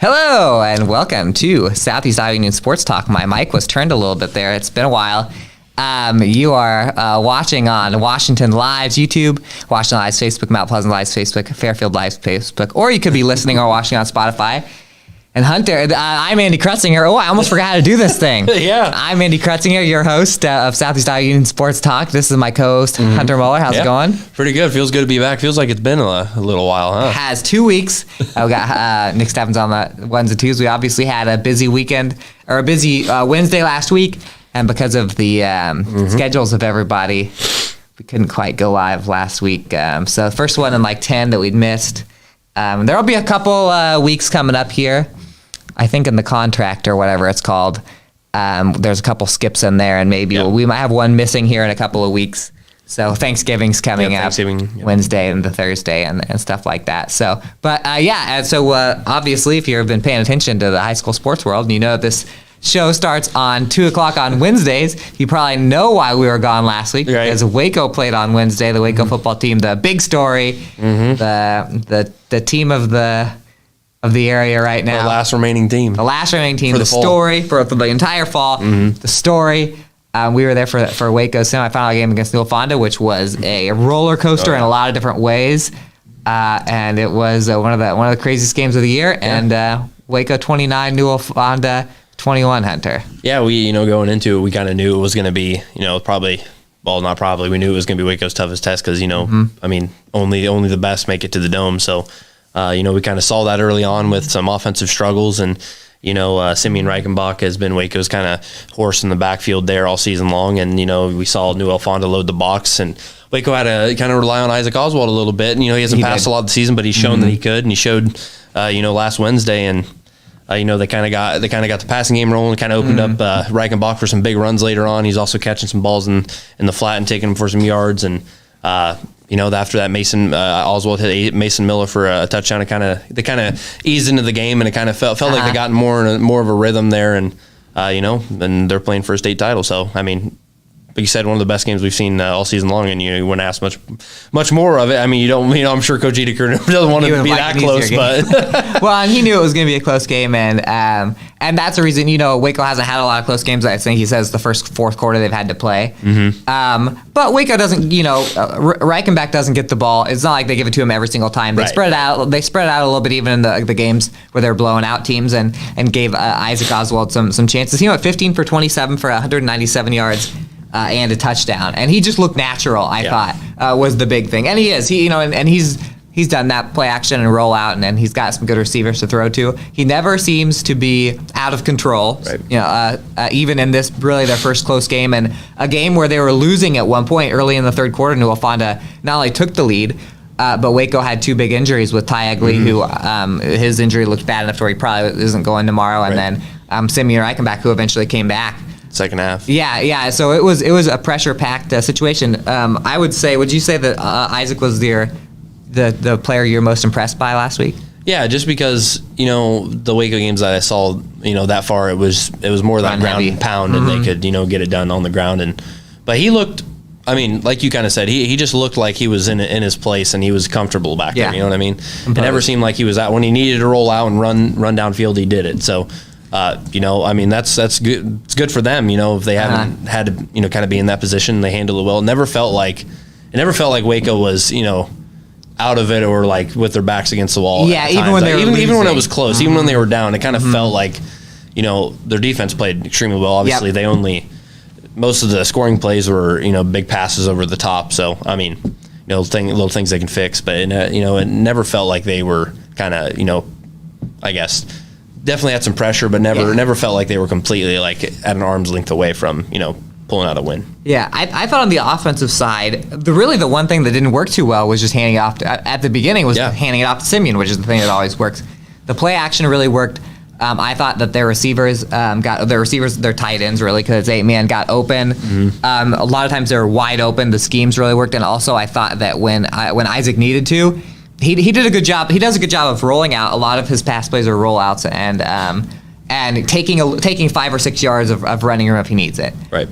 Hello and welcome to Southeast Iowa Union Sports Talk. My mic was turned a little bit there. It's been a while. You are watching on Washington Live's YouTube, Washington Live's Facebook, Mount Pleasant Live's Facebook, Fairfield Live's Facebook, or you could be listening or watching on Spotify. And Hunter, I'm Andy Krutzinger. Oh, I almost forgot how to do this thing. Yeah. I'm Andy Krutzinger, your host of Southeast Iowa Union Sports Talk. This is my co-host, Hunter Muller. How's it going? Pretty good. Feels good to be back. Feels like it's been a little while, huh? It has 2 weeks. I've got Nick Steffens on the ones and twos. We obviously had a busy weekend, or a busy Wednesday last week. And because of the schedules of everybody, we couldn't quite go live last week. So the first one in like 10 that we'd missed. There'll be a couple weeks coming up here. I think in the contract or whatever it's called, there's a couple skips in there, and maybe we might have one missing here in a couple of weeks. So Thanksgiving's coming up Wednesday and the Thursday and stuff like that. So, but obviously, if you've been paying attention to the high school sports world, you know this show starts on 2 o'clock on Wednesdays. You probably know why we were gone last week, because Waco played on Wednesday. The Waco football team, the big story, the team of the area right now. The last remaining team. The story for the entire fall. The story. We were there for Waco's semifinal game against Newell Fonda, which was a roller coaster in a lot of different ways. And it was one of the craziest games of the year. And Waco 29, Newell Fonda 21, Hunter. Yeah, we going into it, we kind of knew it was going to be we knew it was going to be Waco's toughest test because I mean only the best make it to the Dome. So. We kind of saw that early on with some offensive struggles, and Simeon Reichenbach has been Waco's kind of horse in the backfield there all season long, and we saw Newell Fonda load the box, and Waco had to kind of rely on Isaac Oswald a little bit, and he hasn't passed a lot of the season, but he's shown that he could, and he showed last Wednesday, and they kind of got the passing game rolling, kind of opened up Reichenbach for some big runs later on. He's also catching some balls in the flat and taking them for some yards, and after that, Oswald hit Mason Miller for a touchdown. They kind of eased into the game, and it kind of felt like they got more of a rhythm there, and and they're playing for a state title. So I mean, like you said, one of the best games we've seen all season long, and you wouldn't ask much more of it. I mean, you don't. I'm sure Coach Edeker doesn't want it to be that close, but well, and he knew it was going to be a close game, and that's the reason Waco hasn't had a lot of close games. I think he says the fourth quarter they've had to play. But Waco doesn't. Reichenbach doesn't get the ball. It's not like they give it to him every single time. They spread it out. They spread it out a little bit even in the games where they're blowing out teams, and gave Isaac Oswald some chances. He went 15 for 27 for 197 yards. And a touchdown, and he just looked natural. I thought was the big thing, and he is. And he's done that play action and roll out, and he's got some good receivers to throw to. He never seems to be out of control. Even in this really their first close game, and a game where they were losing at one point early in the third quarter. Newell Fonda not only took the lead, but Waco had two big injuries with Ty Egley, who his injury looked bad enough where he probably isn't going tomorrow, and then Simeon Reichenbach, who eventually came back. Second half. Yeah. So it was a pressure-packed situation. Would you say that Isaac was the player you're most impressed by last week? Yeah, just because the Waco games that I saw, that far it was more that ground and pound, and they could get it done on the ground. But he looked. I mean, like you kind of said, he just looked like he was in his place and he was comfortable back there. You know what I mean? It never seemed like he was out when he needed to roll out and run downfield. He did it. So. I mean, that's good. It's good for them, if they haven't had to, kind of be in that position. They handle it well. It never felt like Waco was, out of it or like with their backs against the wall. Yeah, even when even when it was close, even when they were down, it kind of felt like, their defense played extremely well. Obviously, most of the scoring plays were, big passes over the top. So I mean, little things they can fix, but it never felt like they were kind of, I guess. Definitely had some pressure, but never felt like they were completely like at an arm's length away from pulling out a win. Yeah, I thought on the offensive side, the one thing that didn't work too well was just handing it off at the beginning handing it off to Simeon, which is the thing that always works. The play action really worked. I thought that their tight ends really, because 8-man got open. A lot of times they were wide open. The schemes really worked, and also I thought that when Isaac needed to. He did a good job. He does a good job of rolling out. A lot of his pass plays are rollouts and taking 5 or 6 yards of running room if he needs it. Right.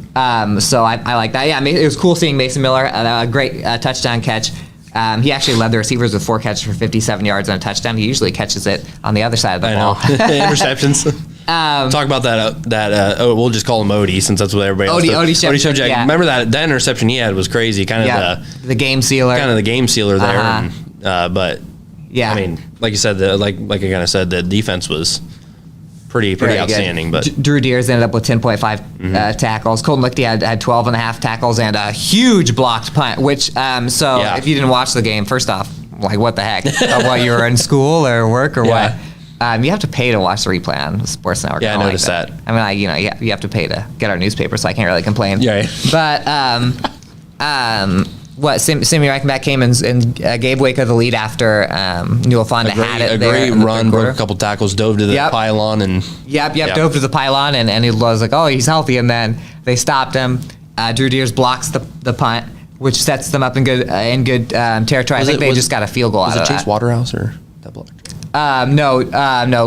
So I like that. Yeah, I mean, it was cool seeing Mason Miller, a great touchdown catch. He actually led the receivers with 4 catches for 57 yards and a touchdown. He usually catches it on the other side of the ball. Interceptions. Talk about that. We'll just call him Odie since that's what everybody else does. Odie Shepard. Yeah. Remember that interception he had was crazy. Kind of the game sealer. Kind of the game sealer there. But yeah, I mean, like you said, like I kind of said, the defense was pretty outstanding. Good. But Drew Deers ended up with 10.5 tackles. Colton Lichty had 12 and a half tackles and a huge blocked punt. Which if you didn't watch the game, first off, like what the heck? What, you were in school or work or what? You have to pay to watch the replay on Sports Network. Yeah, I noticed that. I mean, you have to pay to get our newspaper, so I can't really complain. Yeah. But Sammy Reichenbach came and gave Waco the lead after Newell Fonda had it. A great run, broke a couple tackles, dove to the pylon, and dove to the pylon, and he was like, oh, he's healthy, and then they stopped him. Drew Deers blocks the punt, which sets them up in good territory. I think they just got a field goal out of that. Was it Chase Waterhouse or that block? No.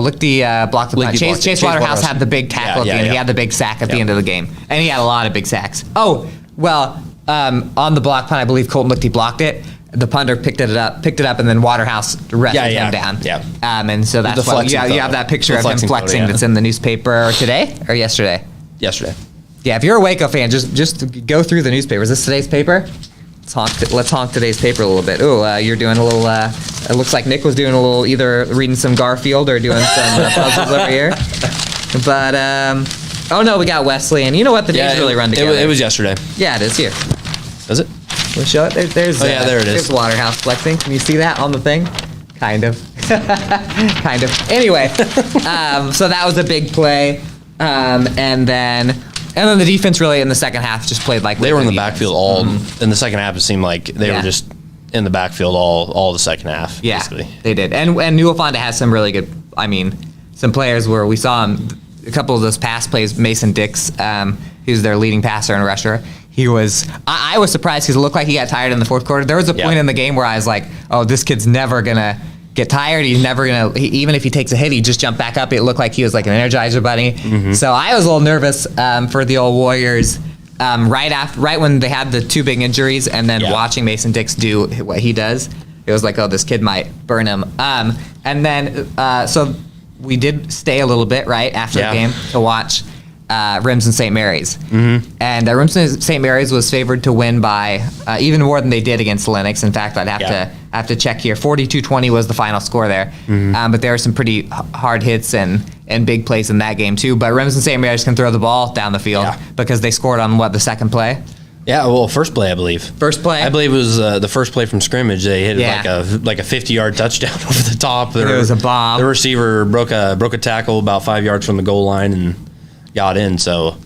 Lichty blocked the punt. Chase Waterhouse had the big tackle at the end. He had the big sack at the end of the game, and he had a lot of big sacks. Oh, well. On the block punt, I believe Colton Lichty blocked it. The punter picked it up, and then Waterhouse wrestled him down. Yeah. And so that's why you have that picture of him flexing that's in the newspaper today or yesterday. Yesterday. Yeah, if you're a Waco fan, just go through the newspaper. Is this today's paper? Let's honk today's paper a little bit. Ooh, you're doing a little. It looks like Nick was doing a little, either reading some Garfield or doing some puzzles over here. But oh no, we got Wesley, and you know what? The days really run together. It was yesterday. Yeah, it is here. Is it? We'll show it. There's there it is. There's Waterhouse flexing. Can you see that on the thing? Kind of. Kind of. Anyway, so that was a big play, and then the defense really in the second half just played like they were in the backfield all in the second half. It seemed like they were just in the backfield all the second half. Yeah, basically. They did. And Newell Fonda has some really good. I mean, some players where we saw him. A couple of those pass plays. Mason Dix, who's their leading passer and rusher. He was. I was surprised because it looked like he got tired in the fourth quarter. There was a point in the game where I was like, "Oh, this kid's never gonna get tired. He's never gonna. Even if he takes a hit, he just jump back up." It looked like he was like an Energizer bunny. So I was a little nervous for the old Warriors. Right when they had the 2 big injuries, and then watching Mason Dix do what he does, it was like, "Oh, this kid might burn him." And then so we did stay a little bit after the game to watch. Rims and St. Mary's. And Rims and St. Mary's was favored to win by even more than they did against Lennox. In fact, I'd have to check here. 42-20 was the final score there. But there were some pretty hard hits and big plays in that game too. But Rims and St. Mary's can throw the ball down the field because they scored on the second play? Yeah, well, first play, I believe. First play? I believe it was the first play from scrimmage. They hit like a 50-yard touchdown over the top. It was a bomb. The receiver broke a tackle about 5 yards from the goal line and got in. So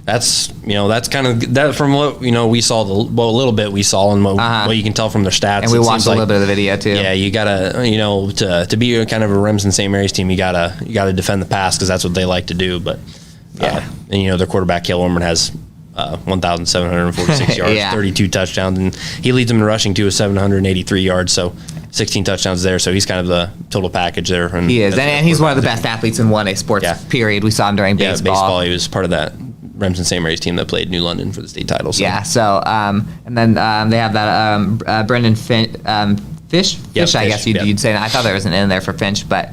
that's kind of that from what we saw a little bit we saw and what you can tell from their stats. And we watched a little bit of the video too. Yeah, you gotta to be kind of a Rims and St. Mary's team, you gotta defend the pass because that's what they like to do. But and their quarterback Cale Orman has 1,746 yards, 32 touchdowns, and he leads them in rushing too with 783 yards. So 16 touchdowns there, so he's kind of the total package there. And he is, and he's one of the best athletes in 1A sports, period. We saw him during baseball. Yeah, baseball, he was part of that Rims and St. Mary's team that played New London for the state title. So. Yeah, so, and then they have that Brendan Finch, I guess you'd say. I thought there was an N there for Finch, but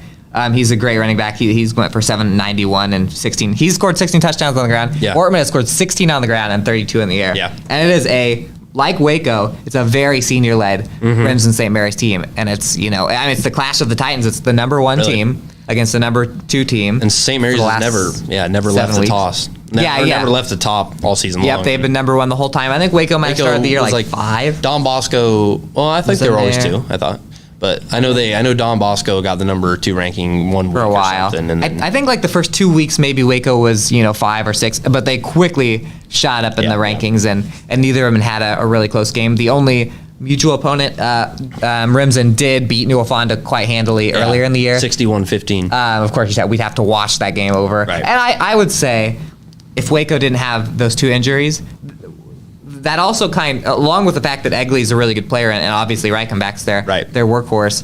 he's a great running back. He's went for 791 and 16. He's scored 16 touchdowns on the ground. Yeah. Ortman has scored 16 on the ground and 32 in the air. Yeah. And it is like Waco, it's a very senior-led Rims and St. Mary's team, and it's it's the clash of the Titans. It's the number 1 team against the number 2 team. And St. Mary's has never left the toss. Never left the top all season long. Yep, they've been number 1 the whole time. I think Waco might have started the year like 5. Don Bosco. Well, I think they were always 2. I thought. But I know Don Bosco got the number 2 ranking one for a while. I think like the first 2 weeks maybe Waco was 5 or 6, but they quickly shot up in the rankings and neither of them had a really close game. The only mutual opponent, Rimson, did beat Newell Fonda quite handily earlier in the year. 61-15. Of course, we'd have to watch that game over. Right. And I would say if Waco didn't have those 2 injuries, that also along with the fact that Egley's a really good player and obviously Reichenbach's their workhorse,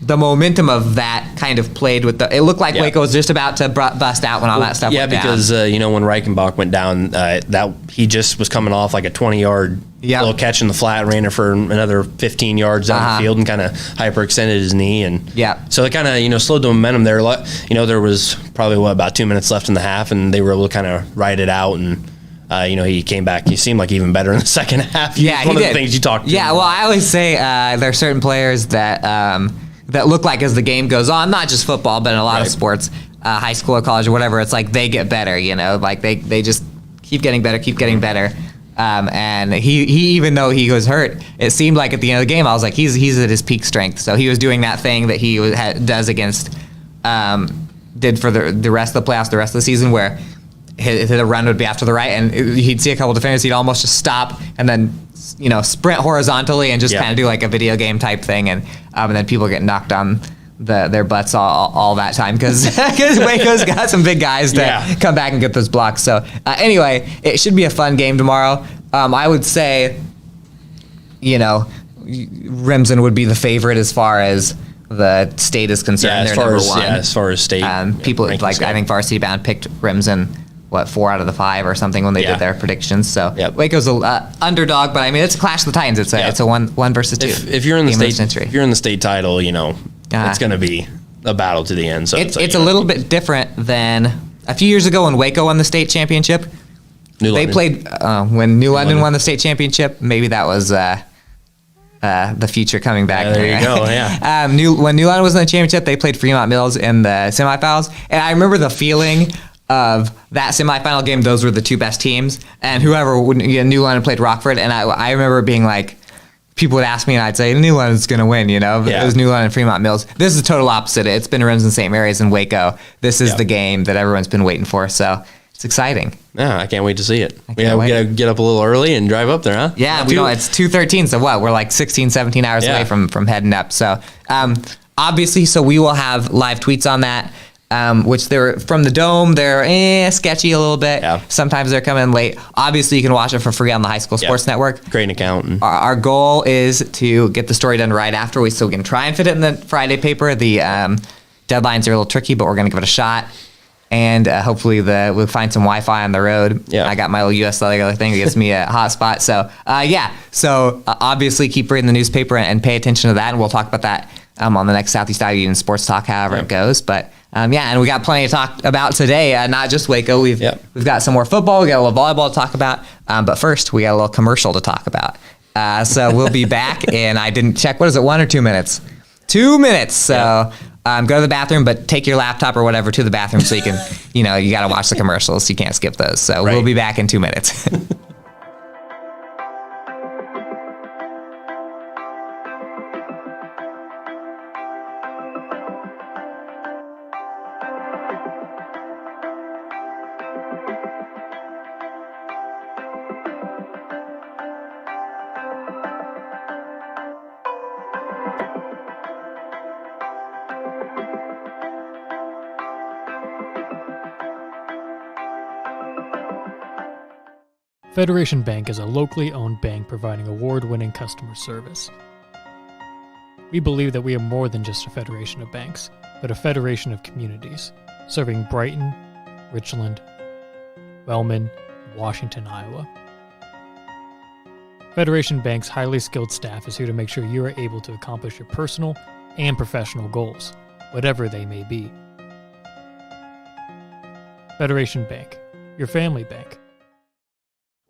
the momentum of that kind of played with it looked like Waco was just about to bust out when all that stuff went down. Yeah, because when Reichenbach went down, that he just was coming off like a 20-yard Yep. little catch in the flat, ran it for another 15 yards down the field and kind of hyperextended his knee. And Yep. so it kind of, slowed the momentum there. There was probably, about 2 minutes left in the half, and they were able to kind of ride it out. And, he came back. He seemed like even better in the second half. Yeah, One he of did. the things you talked to. Yeah, well, I always say there are certain players that that look like as the game goes on, not just football, but in a lot of sports, high school or college or whatever, it's like they get better, like they just keep getting better. And he even though he was hurt, it seemed like at the end of the game, I was like, he's at his peak strength. So he was doing that thing that he does against, did for the rest of the playoffs, the rest of the season, where the run would be after the right, and he'd see a couple defenders, he'd almost just stop and then sprint horizontally and just kind of do like a video game type thing, and then people get knocked on their butts all that time because Waco's got some big guys to come back and get those blocks. So anyway, it should be a fun game tomorrow. I would say, Remsen would be the favorite as far as the state is concerned. They're number one. As far as state, people like I think Varsity Bound picked Remsen 4 out of the 5 or something when they did their predictions. So Waco's a underdog, but I mean it's a clash of the Titans. It's a one versus two. If you're in the state title, it's going to be a battle to the end. So it's a little bit different than a few years ago when Waco won the state championship. They played when New London won the state championship. Maybe that was the future coming back. There you go. Yeah. When New London was in the championship, they played Fremont Mills in the semifinals, and I remember the feeling of that semifinal game. Those were the two best teams, and New London played Rockford, and I remember being like, people would ask me, and I'd say New London's going to win. It was New London and Fremont Mills. This is the total opposite. It's been Remsen St. Mary's and Waco. This is the game that everyone's been waiting for. So it's exciting. Yeah, I can't wait to see it. We got to get up a little early and drive up there, huh? Yeah, it's 2:13. So what? We're like 16, 17 hours away from heading up. So obviously, we will have live tweets on that. Which they're from the Dome, they're sketchy a little bit. Yeah. Sometimes they're coming late. Obviously, you can watch it for free on the High School Sports Network. Create an account. Our goal is to get the story done right after. We still can try and fit it in the Friday paper. The deadlines are a little tricky, but we're going to give it a shot. And hopefully we'll find some Wi-Fi on the road. Yeah. I got my little US Cellular thing that gives me a hotspot. So, obviously keep reading the newspaper and pay attention to that. And we'll talk about that on the next Southeast Iowa Union Sports Talk, however it goes. But and we got plenty to talk about today. Not just Waco. We've got some more football. We got a little volleyball to talk about. But first, we got a little commercial to talk about. So we'll be back. And I didn't check. What is it? 1 or 2 minutes? 2 minutes. So go to the bathroom, but take your laptop or whatever to the bathroom so you can, you got to watch the commercials. You can't skip those. So we'll be back in 2 minutes. Federation Bank is a locally owned bank providing award-winning customer service. We believe that we are more than just a federation of banks, but a federation of communities, serving Brighton, Richland, Wellman, and Washington, Iowa. Federation Bank's highly skilled staff is here to make sure you are able to accomplish your personal and professional goals, whatever they may be. Federation Bank, your family bank.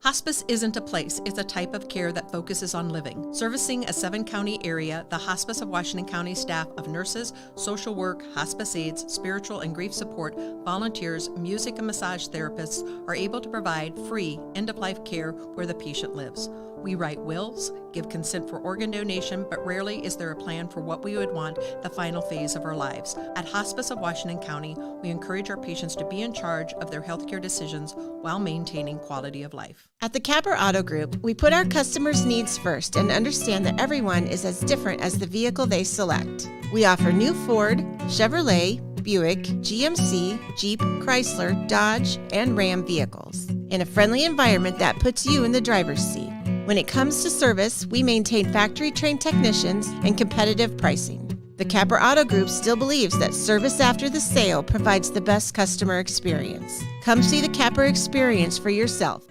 Hospice isn't a place, it's a type of care that focuses on living. Servicing a 7-county area, the Hospice of Washington County staff of nurses, social work, hospice aides, spiritual and grief support, volunteers, music and massage therapists are able to provide free end-of-life care where the patient lives. We write wills, give consent for organ donation, but rarely is there a plan for what we would want the final phase of our lives. At Hospice of Washington County, we encourage our patients to be in charge of their healthcare decisions while maintaining quality of life. At the Capper Auto Group, we put our customers' needs first and understand that everyone is as different as the vehicle they select. We offer new Ford, Chevrolet, Buick, GMC, Jeep, Chrysler, Dodge, and Ram vehicles in a friendly environment that puts you in the driver's seat. When it comes to service, we maintain factory-trained technicians and competitive pricing. The Capper Auto Group still believes that service after the sale provides the best customer experience. Come see the Capper experience for yourself.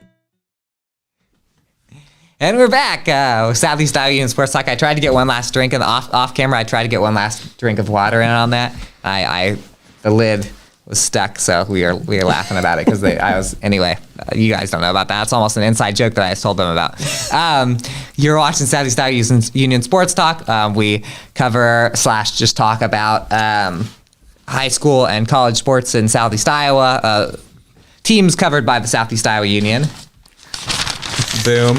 And we're back. Southeast Iowa Union Sports Talk. I tried to get one last drink, and off camera, I tried to get one last drink of water in on that. The lid was stuck, so we are laughing about it because anyway. You guys don't know about that. It's almost an inside joke that I just told them about. You're watching Southeast Iowa Union Sports Talk. We cover / just talk about high school and college sports in Southeast Iowa. Teams covered by the Southeast Iowa Union. Boom.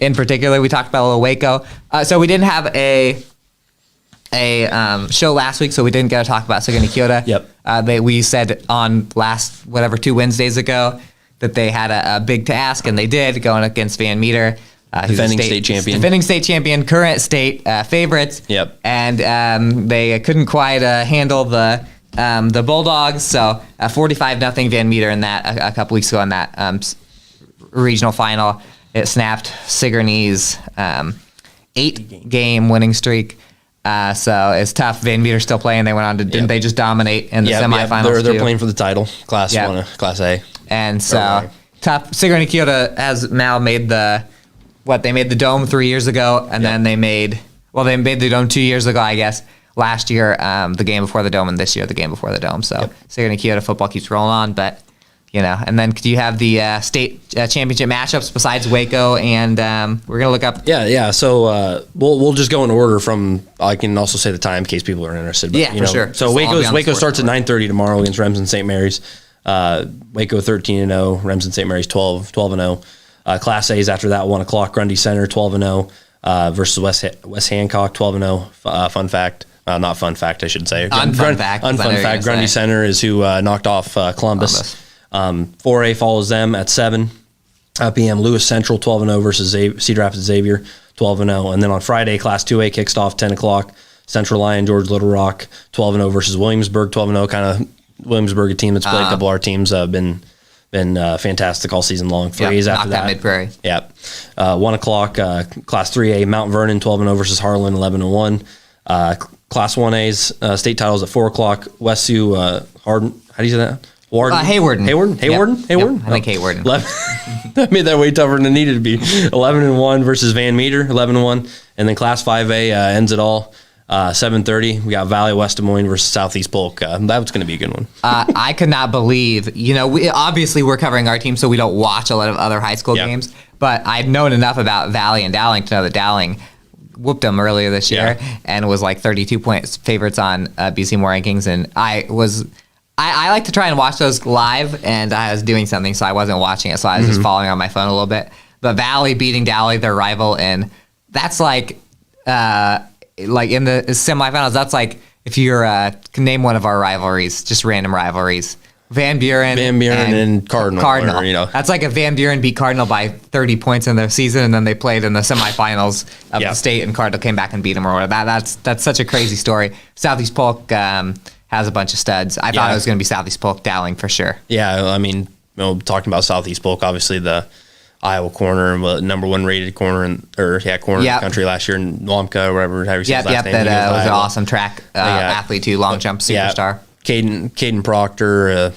In particular, we talked about a little Waco. So we didn't have a show last week, so we didn't get to talk about Saguenay Kyoto. Yep. We said on 2 Wednesdays ago that they had a big task, and they did, going against Van Meter. Defending state champion. Defending state champion, current state favorites. Yep. And they couldn't quite handle the Bulldogs, so 45-0 Van Meter in that a couple weeks ago in that regional final. It snapped Sigourney's 8-game winning streak. So it's tough. Van Meter's still playing. They went on to didn't they just dominate in the semifinals? They're playing for the title, Class 1, Class A. And so tough. Sigourney Kyoto has now made they made the Dome 3 years ago, and then they made the Dome 2 years ago, I guess. Last year, the game before the Dome, and this year, the game before the Dome. So Sigourney Kyoto football keeps rolling on, but and then do you have the state championship matchups besides Waco? And we're gonna look up. Yeah. So we'll just go in order from. I can also say the time in case people are interested. But, for sure. So Waco starts at 9:30 tomorrow against Remsen St. Mary's. Waco 13-0, Remsen St. Mary's 12-0. Class A is after that 1 o'clock. Grundy Center 12-0 versus West Hancock 12-0. Fun fact. Not fun fact, I should say. Unfun fact. Grundy Center is who knocked off Columbus. 4A follows them at 7 p.m. Lewis Central 12-0 versus Cedar Rapids Xavier 12-0. And then on Friday, Class 2A kicks off 10 o'clock. Central Lyon, George Little Rock 12-0 versus Williamsburg 12-0. Kind of Williamsburg, a team that's played a couple of our teams, been fantastic all season long. 3A's after that. Mid-Prairie. Yep. 1 o'clock, Class 3A, Mount Vernon 12-0 versus Harlan 11-1. Class 1A's state titles at 4 o'clock. West Sioux, Hardin, how do you say that? Hayward. Hayward? Yep. I think Hayward. That made that way tougher than it needed to be. 11-1 versus Van Meter, 11-1. And then Class 5A ends it all. 7:30. We got Valley West Des Moines versus Southeast Polk. That was going to be a good one. I could not believe, we're covering our team, so we don't watch a lot of other high school games. But I'd known enough about Valley and Dowling to know that Dowling whooped them earlier this year and was like 32 points favorites on BC More rankings. And I like to try and watch those live, and I was doing something, so I wasn't watching it. So I was just following on my phone a little bit. But Valley beating Dowling, their rival, and that's like in the semifinals. That's like if you're can name one of our rivalries, just random rivalries. Van Buren and Cardinal. That's like if Van Buren beat Cardinal by 30 points in the season, and then they played in the semifinals of the state, and Cardinal came back and beat them or whatever. That's such a crazy story. Southeast Polk has a bunch of studs. I thought it was going to be Southeast Polk Dowling for sure. Yeah, I mean, talking about Southeast Polk, obviously the Iowa corner, number 1 rated corner in the country last year in Lomka or whatever. How you say his last name. That was an awesome track athlete too, long jump superstar. Caden Proctor,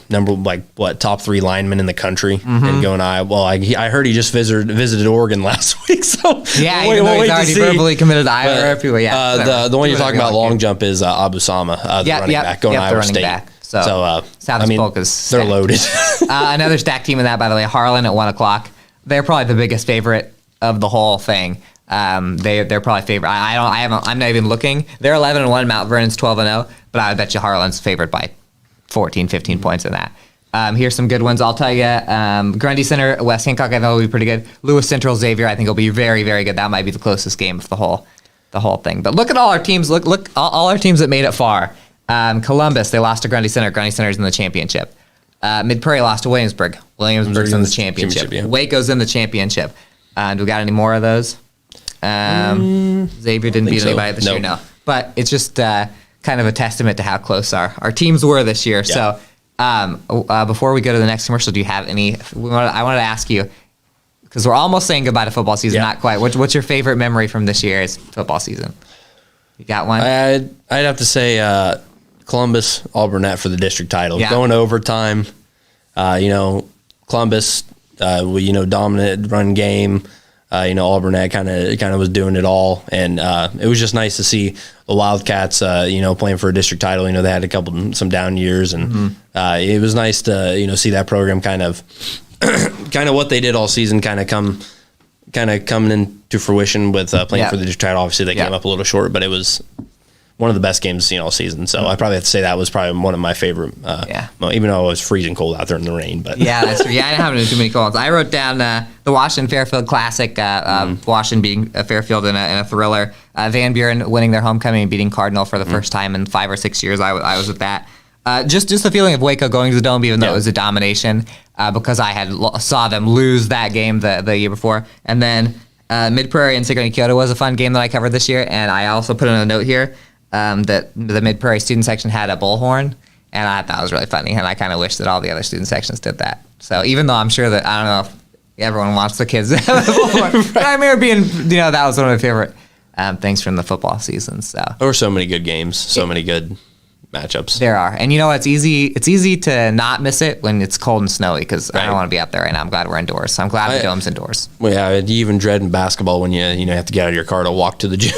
top 3 lineman in the country, and going Iowa. Well, I heard he just visited Oregon last week, so even though he's already verbally committed to Iowa. The one you're talking about long jump is Abu Sama, the running back, going Iowa State. Back. So Southeast Polk is stacked. They're loaded. Another stacked team in that, by the way, Harlan at 1 o'clock. They're probably the biggest favorite of the whole thing. They're probably favorite. I'm not even looking. They're 11-1. Mount Vernon's 12-0. But I would bet you Harlan's favored by 14, 15 points in that. Here's some good ones. I'll tell you. Grundy Center, West Hancock, I think will be pretty good. Lewis Central, Xavier, I think will be very, very good. That might be the closest game of the whole thing. But look at all our teams. Look all our teams that made it far. Columbus, they lost to Grundy Center. Grundy Center's in the championship. Mid-Prairie lost to Williamsburg. Williamsburg's in the championship. Waco's in the championship. Do we got any more of those? Xavier didn't beat anybody this year, no. But it's just kind of a testament to how close our teams were this year. Yeah. So before we go to the next commercial, do you have any? I wanted to ask you, because we're almost saying goodbye to football season, not quite. What's your favorite memory from this year's football season? You got one? I'd have to say Columbus, Alburnett for the district title. Yeah. Going to overtime, Columbus, dominant run game. Alburnett kind of was doing it all, and it was just nice to see the Wildcats, playing for a district title. They had some down years, and it was nice to see that program kind of what they did all season coming into fruition with playing for the district title. Obviously, they came up a little short, but it was one of the best games all season. So I probably have to say that was probably one of my favorite. Even though it was freezing cold out there in the rain, but that's true. I didn't have too many calls. I wrote down the Washington Fairfield Classic. Washington beating Fairfield in a thriller. Van Buren winning their homecoming and beating Cardinal for the first time in 5 or 6 years. I was at that. Just the feeling of Waco going to the Dome, even though it was a domination, because I had saw them lose that game the year before, and then Mid Prairie and Sigourney Kyoto was a fun game that I covered this year, and I also put in a note here. That the Mid Prairie student section had a bullhorn, and I thought it was really funny, and I kind of wish that all the other student sections did that. So even though I'm sure that, I don't know if everyone wants the kids to have a bullhorn, but I remember being, that was one of my favorite things from the football season. So there were so many good games, so many good matchups. There are, and it's easy to not miss it when it's cold and snowy, because I don't want to be out there right now. I'm glad we're indoors, so I'm glad the Dome's indoors. Well, yeah, you even dread in basketball when you have to get out of your car to walk to the gym.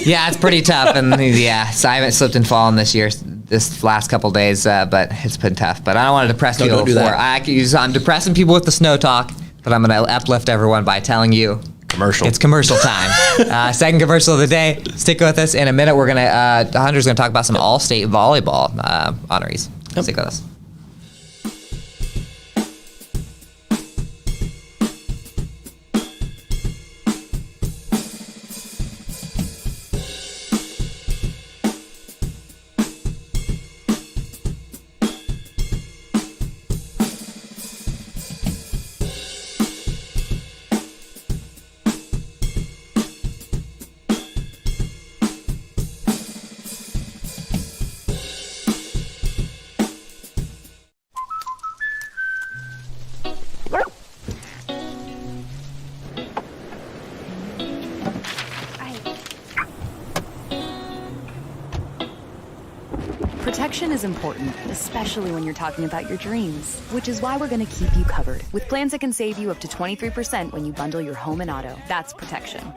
Yeah, it's pretty tough, and so I haven't slipped and fallen this last couple days, but it's been tough. But I don't want to depress people before. I'm depressing people with the snow talk, but I'm going to uplift everyone by telling you it's commercial time. Second commercial of the day. Stick with us. In a minute, Hunter's going to talk about some all-state volleyball honorees. Stick with us. Protection is important, especially when you're talking about your dreams, which is why we're going to keep you covered with plans that can save you up to 23% when you bundle your home and auto. That's protection.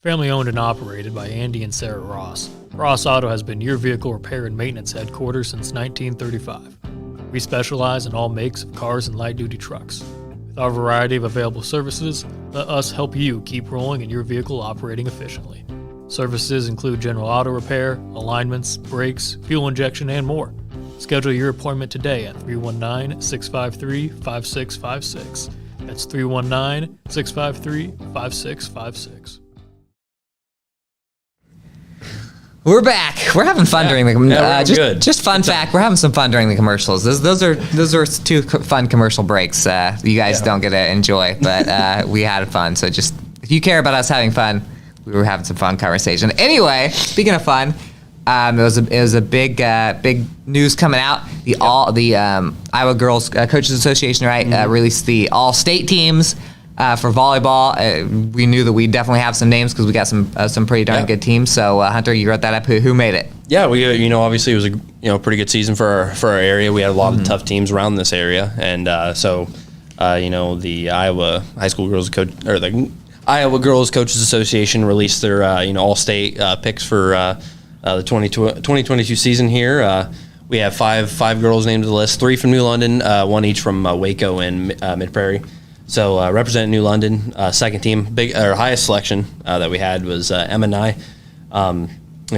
Family owned and operated by Andy and Sarah Ross, Ross Auto has been your vehicle repair and maintenance headquarters since 1935. We specialize in all makes of cars and light-duty trucks. With our variety of available services, let us help you keep rolling and your vehicle operating efficiently. Services include general auto repair, alignments, brakes, fuel injection, and more. Schedule your appointment today at 319-653-5656. That's 319-653-5656. We're back. We're having fun during the good. Just fun fact, we're having some fun during the commercials. Those are two fun commercial breaks. You guys don't get to enjoy, but we had fun. So just if you care about us having fun, we were having some fun conversation. Anyway, speaking of fun, it was a big news coming out. The Iowa Girls Coaches Association released the all state teams. For volleyball, we knew that we definitely have some names because we got some pretty darn good teams. So Hunter, you wrote that up. Who made it? Yeah, we obviously it was a pretty good season for our area. We had a lot of tough teams around this area, and the Iowa High School Girls the Iowa Girls Coaches Association released their all state picks for the 2022 season here. We have five girls named to the list, 3 from New London, 1 each from Waco and Mid Prairie. So representing New London, second team, highest selection that we had was Emma Nye.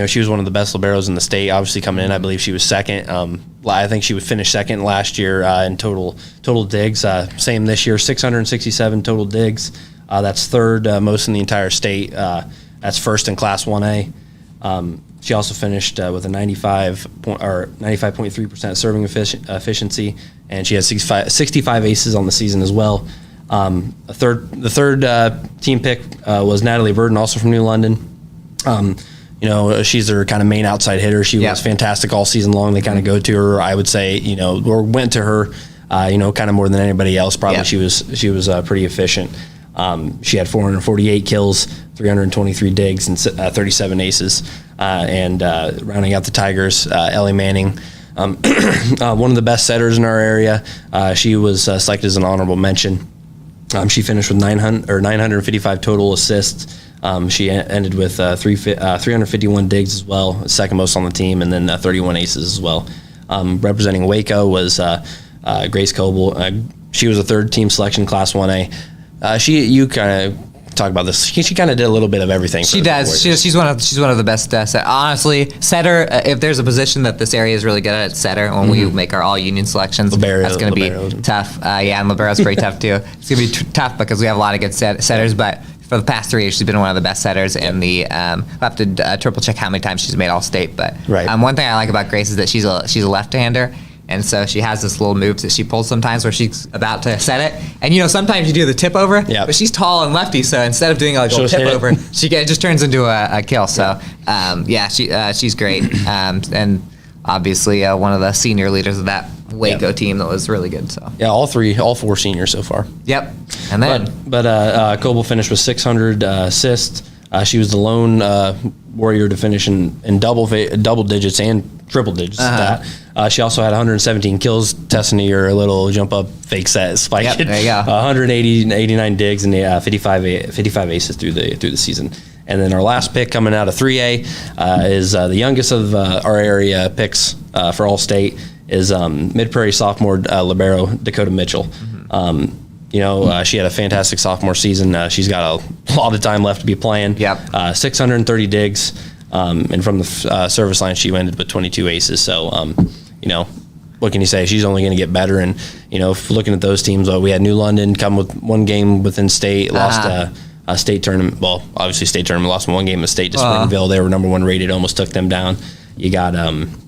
She was one of the best liberos in the state. Obviously coming in, I believe she was second. I think she would finish second last year in total digs. Same this year, 667 total digs. That's third most in the entire state. That's first in Class 1A. She also finished with a 95.3% serving efficiency, and she has 65 aces on the season as well. The third team pick was Natalie Burden, also from New London. She's their kind of main outside hitter. She was fantastic all season long. They kind of go to her, I would say, or went to her, kind of more than anybody else. Probably she was pretty efficient. She had 448 kills, 323 digs, and 37 aces. And rounding out the Tigers, Ellie Manning, one of the best setters in our area. She was selected as an honorable mention. She finished with 955 total assists. She ended with 351 digs as well, second most on the team, and then 31 aces as well. Representing Waco was Grace Coble. She was a third team selection, Class 1A. You kind of talk about this. She kind of did a little bit of everything. She does. She's one of the best. Honestly, setter. If there's a position that this area is really good at, it's setter. When we make our all union selections, that's going to be tough. And libero's pretty tough too. It's going to be tough because we have a lot of good setters, but. For the past 3 years, she's been one of the best setters in the. I'll have to triple check how many times she's made All-State, but one thing I like about Grace is that she's a left-hander, and so she has this little moves that she pulls sometimes where she's about to set it, and sometimes you do the tip over, but she's tall and lefty, so instead of doing a tip over, it just turns into a kill. So she's great, and obviously one of the senior leaders of that Waco team that was really good. So all four seniors so far. Yep. And then but Coble finished with 600 assists. She was the lone warrior to finish in double digits and triple digits. She also had 117 kills. Tessany, your little jump up fake set spike. Yep, there you go. 189 digs and 55 aces through the season. And then our last pick coming out of 3A is the youngest of our area picks for All-State is Mid-Prairie sophomore libero Dakota Mitchell. She had a fantastic sophomore season. She's got a lot of time left to be playing. 630 digs, and from the service line, she ended with 22 aces. So, what can you say? She's only going to get better. And looking at those teams, we had New London come with one game within state, lost a state tournament. Well, obviously state tournament, lost one game of state to Springville. They were number one rated, almost took them down. You got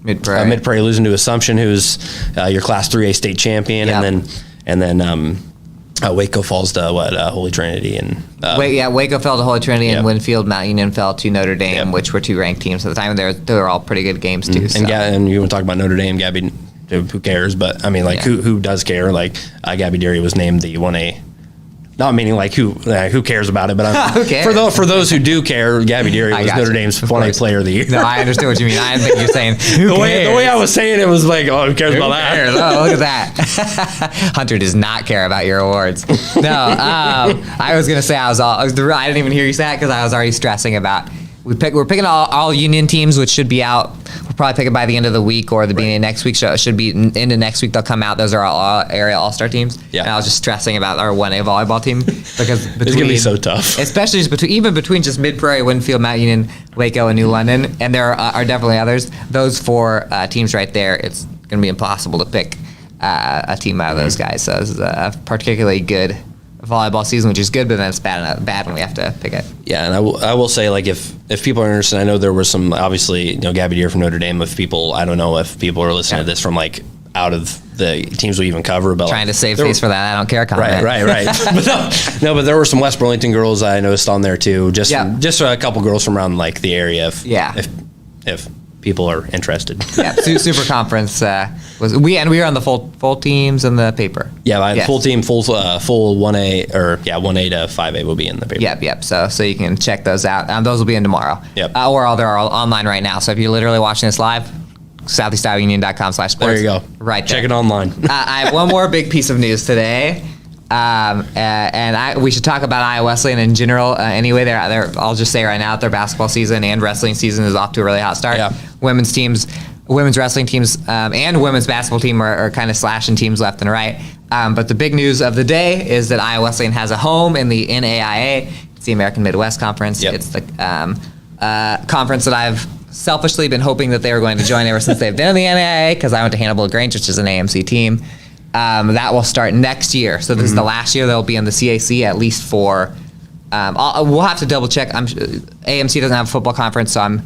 Mid-Prairie losing to Assumption, who's your Class 3A state champion, and then Waco falls to Holy Trinity and Waco fell to Holy Trinity and Winfield Mount Union fell to Notre Dame, which were two ranked teams at the time. They were all pretty good games too. So. And you want to talk about Notre Dame, Gabby? Who cares? But I mean, who does care? Gabby Deary was named the 1A. Not meaning who cares about it, but who cares? For those who do care, Gabby Deary was Notre Dame's 1A Player of the Year. No, I understand what you mean. I think you're saying the way I was saying it was who cares about that? Oh, look at that. Hunter does not care about your awards. No, I was gonna say I didn't even hear you say that because I was already stressing about. We're picking all union teams, which should be out. We'll probably pick it by the end of the week or the beginning of next week. So it should be into next week. They'll come out. Those are all area all-star teams. Yeah. And I was just stressing about our 1A volleyball team because it's gonna be so tough. Especially just between just Mid-Prairie, Winfield, Mount Union, Waco, and New London, and there are definitely others. Those four teams right there, it's gonna be impossible to pick a team out of those guys. So this is a particularly good volleyball season, which is good, but then it's bad when we have to pick it. Yeah, and I will say, if people are interested, I know there were some, obviously, Gabby Deere from Notre Dame. I don't know if people are listening to this from out of the teams we even cover, but trying to save face for that, I don't care comment. Right. but there were some West Burlington girls I noticed on there too. Just a couple girls from around the area. If people are interested. Super Conference we were on the full teams in the paper. Full team, full 1A or 1A to 5A will be in the paper. Yep. So you can check those out. Those will be in tomorrow. Yep. Or they're all online right now. So if you're literally watching this live, southeastiounion.com/sports. There you go. Right there. Check it online. I have one more big piece of news today. We should talk about Iowa Wesleyan in general. Anyway, I'll just say right now, their basketball season and wrestling season is off to a really hot start. Yeah. Women's wrestling teams, and women's basketball team are kind of slashing teams left and right. But the big news of the day is that Iowa Wesleyan has a home in the NAIA. It's the American Midwest Conference. Yep. It's the conference that I've selfishly been hoping that they were going to join ever since they've been in the NAIA, because I went to Hannibal Grange, which is an AMC team. That will start next year. So this is the last year they'll be in the CAC, at least for. We'll have to double check. AMC doesn't have a football conference, so I'm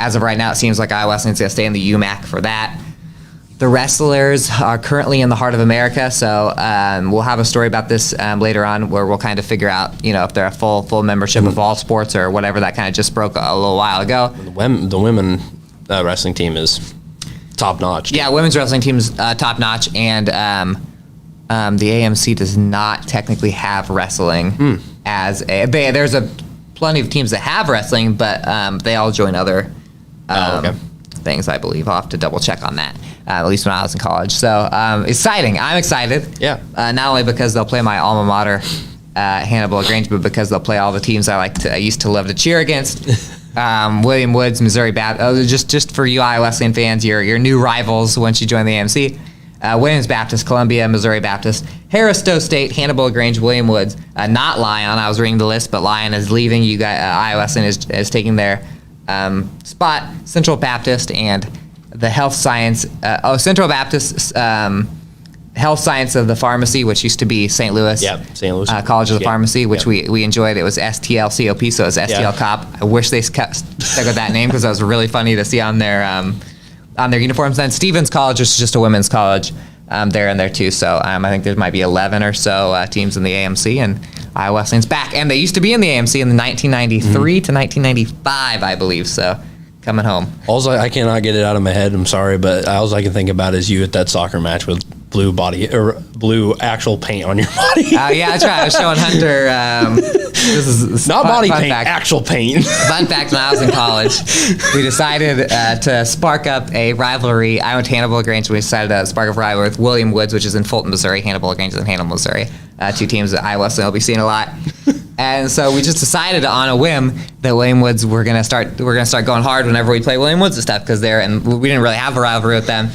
as of right now, it seems like Iowa Wesleyan's going to stay in the UMAC for that. The wrestlers are currently in the Heart of America, so we'll have a story about this later on where we'll kind of figure out, if they're a full membership of all sports or whatever. That kind of just broke a little while ago. The women wrestling team is top notch. Yeah, women's wrestling team is top notch, and the AMC does not technically have wrestling as a. There's plenty of teams that have wrestling, but they all join other things, I believe. I'll have to double check on that. At least when I was in college. So exciting. I'm excited. Yeah. Not only because they'll play my alma mater, Hannibal LaGrange, but because they'll play all the teams I used to love to cheer against. William Woods, Missouri Baptist. Just for you Iowa Wesleyan fans, your new rivals once you join the AMC. Williams Baptist, Columbia, Missouri Baptist, Harris Stowe State, Hannibal LaGrange, William Woods. Not Lyon. I was reading the list, but Lyon is leaving. You got Iowa Wesleyan is taking their spot. Central Baptist and the Health Science, Central Baptist Health Science of the Pharmacy, which used to be St. Louis. Yep, St. Louis College of the Pharmacy, which we enjoyed. It was STLCOP, so it was STL Cop. I wish they stuck with that name because that was really funny to see on their uniforms. Then Stevens College, which is just a women's college, there and there too. So I think there might be 11 or so teams in the AMC, and Iowa Wesleyan's back. And they used to be in the AMC in the 1993 to 1995, I believe. So coming home. Also, I cannot get it out of my head. I'm sorry, but all I can think about is you at that soccer match with blue actual paint on your body. Yeah, that's right. I was showing Hunter. This is not fun, body fun paint, fact. Actual paint. Fun fact: when I was in college, we decided to spark up a rivalry. I went to Hannibal LaGrange. We decided to spark up a rivalry with William Woods, which is in Fulton, Missouri. Hannibal LaGrange is in Hannibal, Missouri. Two teams that Iowa Wesleyan will be seeing a lot. And so we just decided on a whim that William Woods we're gonna start going hard whenever we play William Woods and stuff because we didn't really have a rivalry with them.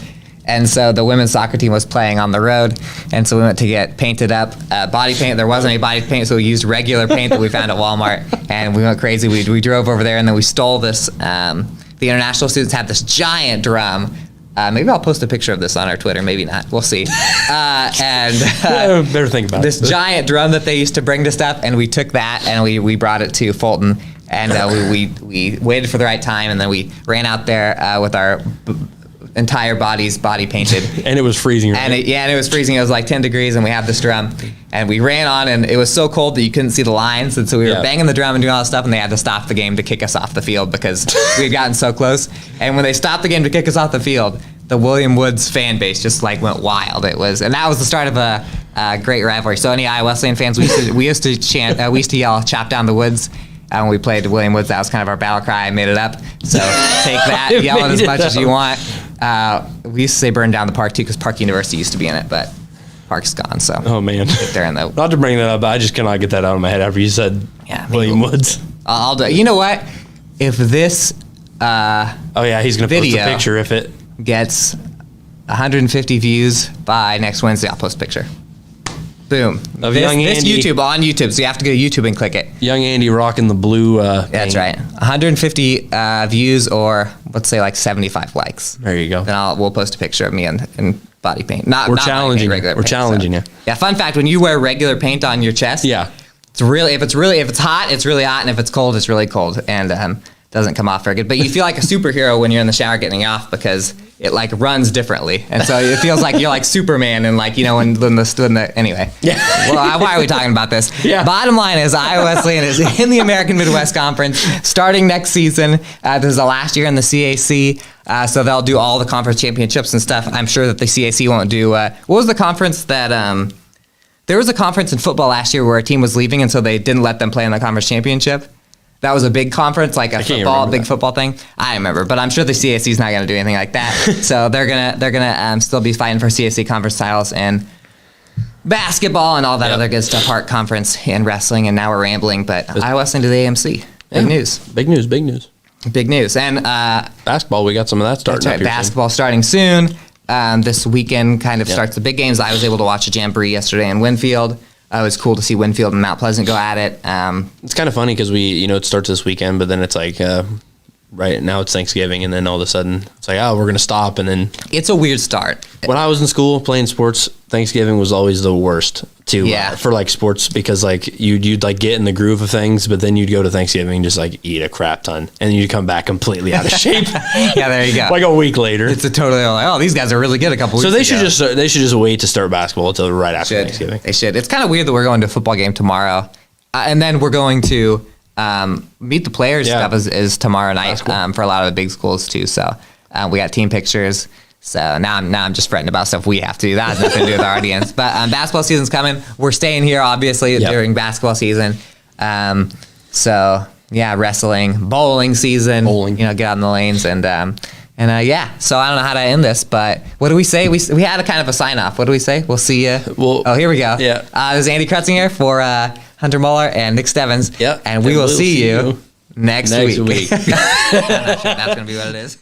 And so the women's soccer team was playing on the road, and so we went to get painted up, body paint. There wasn't any body paint, so we used regular paint that we found at Walmart, and we went crazy. We drove over there, and then we stole this. The international students had this giant drum. Maybe I'll post a picture of this on our Twitter. Maybe not. We'll see. Better think about this giant drum that they used to bring to stuff, and we took that and we brought it to Fulton, and we waited for the right time, and then we ran out there with our entire body painted. And it was freezing. Right? And it was freezing. It was like 10 degrees, and we had this drum, and we ran on, and it was so cold that you couldn't see the lines, and so we were banging the drum and doing all this stuff, and they had to stop the game to kick us off the field because we had gotten so close. And when they stopped the game to kick us off the field, the William Woods fan base just like went wild. And that was the start of a great rivalry. So any Iowa Wesleyan fans, we used to chant, we used to yell, "Chop down the woods." When we played William Woods, that was kind of our battle cry. I made it up. So take that, yell it as much as you want. We used to say burn down the park too because Park University used to be in it, but Park's gone. So oh man, they're in the. Not to bring that up, but I just cannot get that out of my head after you said William Woods. I'll do. You know what? If this he's gonna post a picture if it gets 150 views by next Wednesday, I'll post a picture. Boom. Of young Andy. YouTube on YouTube, so you have to go to YouTube and click it. Young Andy rocking the blue. That's right. 150 views, or let's say like 75 likes. There you go. Then we'll post a picture of me in body paint. We're challenging you. We're challenging you. Yeah. Fun fact: when you wear regular paint on your chest, it's really if it's hot, it's really hot, and if it's cold, it's really cold, and doesn't come off very good. But you feel like a superhero when you're in the shower getting off because it like runs differently, and so it feels like you're like Superman, and like when the anyway. Yeah. Well, why are we talking about this? Yeah. Bottom line is Iowa Wesleyan is in the American Midwest Conference starting next season. This is the last year in the CAC, so they'll do all the conference championships and stuff. I'm sure that the CAC won't do. What was the conference that? There was a conference in football last year where a team was leaving, and so they didn't let them play in the conference championship. That was a big conference, like a football thing. I remember, but I'm sure the CAC is not going to do anything like that. So they're gonna still be fighting for CAC conference titles and basketball and all that other good stuff. Hart Conference and wrestling, and now we're rambling. But Iowa Wesleyan to the AMC. Big news. Big news. Big news. Big news. And basketball, we got some of that starting. That's right. Basketball starting soon. This weekend kind of starts the big games. I was able to watch a Jamboree yesterday in Winfield. It was cool to see Winfield and Mount Pleasant go at it. It's kind of funny because it starts this weekend, but then it's like, right now it's Thanksgiving, and then all of a sudden it's like, we're going to stop. And then it's a weird start. When I was in school playing sports, Thanksgiving was always the worst to Yeah. for like sports, because like you'd like get in the groove of things, but then you'd go to Thanksgiving and just like eat a crap ton, and then you'd come back completely out of shape. Yeah, there you go. Like a week later. It's a totally like, oh, these guys are really good a couple weeks So ago. they should just wait to start basketball until right after Thanksgiving. They should. It's kind of weird that we're going to a football game tomorrow, and then we're going to meet the players. Yeah. Stuff is tomorrow night cool. for a lot of the big schools too. So we got team pictures. So now I'm just fretting about stuff we have to do. That has nothing to do with our audience. But basketball season's coming. We're staying here obviously during basketball season. So yeah, wrestling, bowling season. Bowling. You know, get out in the lanes and yeah. So I don't know how to end this, but what do we say? We had a kind of a sign off. What do we say? We'll see you. Well, here we go. yeah. This is Andy Krutzinger for Hunter Muller and Nick Stevens. Yep. And we will see you next week. week. I'm not sure that's gonna be what it is.